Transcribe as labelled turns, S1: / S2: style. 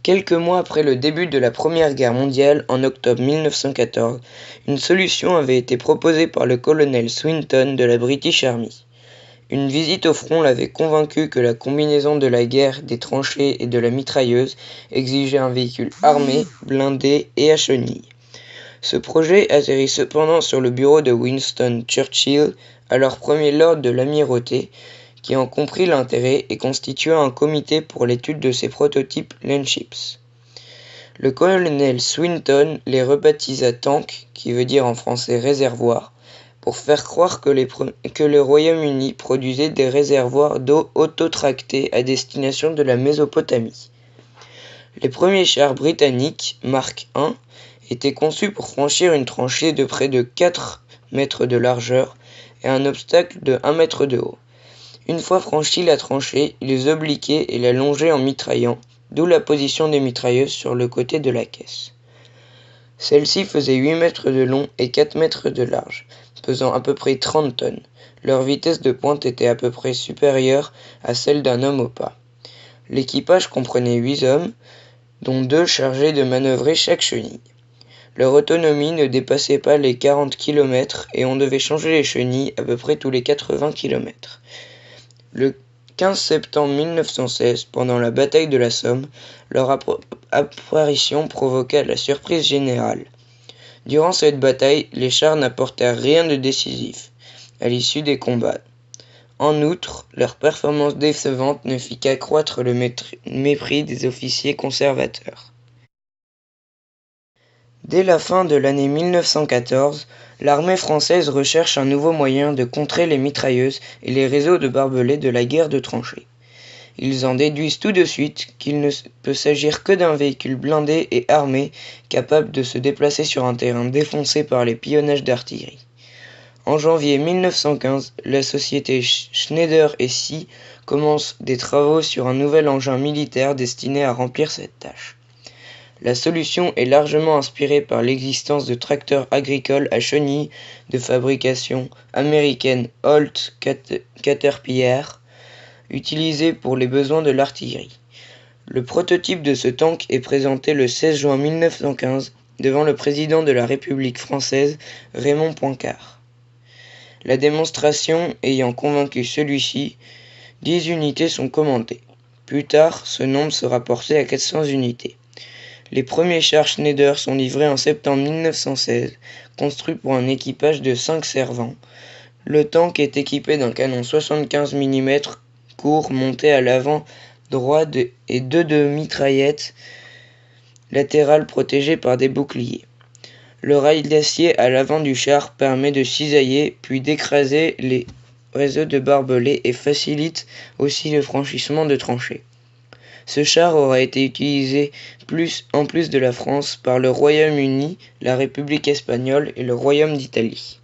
S1: Quelques mois après le début de la Première Guerre mondiale, en octobre 1914, une solution avait été proposée par le colonel Swinton de la British Army. Une visite au front l'avait convaincu que la combinaison de la guerre, des tranchées et de la mitrailleuse exigeait un véhicule armé, blindé et à chenilles. Ce projet atterrit cependant sur le bureau de Winston Churchill, alors premier lord de l'amirauté, qui en comprit l'intérêt et constitua un comité pour l'étude de ces prototypes Landships. Le colonel Swinton les rebaptisa Tanks, qui veut dire en français réservoir, pour faire croire que le Royaume-Uni produisait des réservoirs d'eau autotractés à destination de la Mésopotamie. Les premiers chars britanniques, Mark I, étaient conçus pour franchir une tranchée de près de 4 mètres de largeur et un obstacle de 1 mètre de haut. Une fois franchie la tranchée, ils obliquaient et la longeaient en mitraillant, d'où la position des mitrailleuses sur le côté de la caisse. Celle-ci faisait 8 mètres de long et 4 mètres de large, pesant à peu près 30 tonnes. Leur vitesse de pointe était à peu près supérieure à celle d'un homme au pas. L'équipage comprenait 8 hommes, dont 2 chargés de manœuvrer chaque chenille. Leur autonomie ne dépassait pas les 40 km et on devait changer les chenilles à peu près tous les 80 km. Le 15 septembre 1916, pendant la bataille de la Somme, leur apparition provoqua la surprise générale. Durant cette bataille, les chars n'apportèrent rien de décisif à l'issue des combats. En outre, leur performance décevante ne fit qu'accroître le mépris des officiers conservateurs. Dès la fin de l'année 1914, l'armée française recherche un nouveau moyen de contrer les mitrailleuses et les réseaux de barbelés de la guerre de tranchées. Ils en déduisent tout de suite qu'il ne peut s'agir que d'un véhicule blindé et armé capable de se déplacer sur un terrain défoncé par les pilonnages d'artillerie. En janvier 1915, la société Schneider & Cie commence des travaux sur un nouvel engin militaire destiné à remplir cette tâche. La solution est largement inspirée par l'existence de tracteurs agricoles à chenilles de fabrication américaine Holt Caterpillar, utilisés pour les besoins de l'artillerie. Le prototype de ce tank est présenté le 16 juin 1915 devant le président de la République française, Raymond Poincaré. La démonstration ayant convaincu celui-ci, 10 unités sont commandées. Plus tard, ce nombre sera porté à 400 unités. Les premiers chars Schneider sont livrés en septembre 1916, construits pour un équipage de 5 servants. Le tank est équipé d'un canon 75 mm court monté à l'avant droit et 2 de mitraillettes latérales protégées par des boucliers. Le rail d'acier à l'avant du char permet de cisailler puis d'écraser les réseaux de barbelés et facilite aussi le franchissement de tranchées. Ce char aura été utilisé en plus de la France par le Royaume-Uni, la République espagnole et le Royaume d'Italie.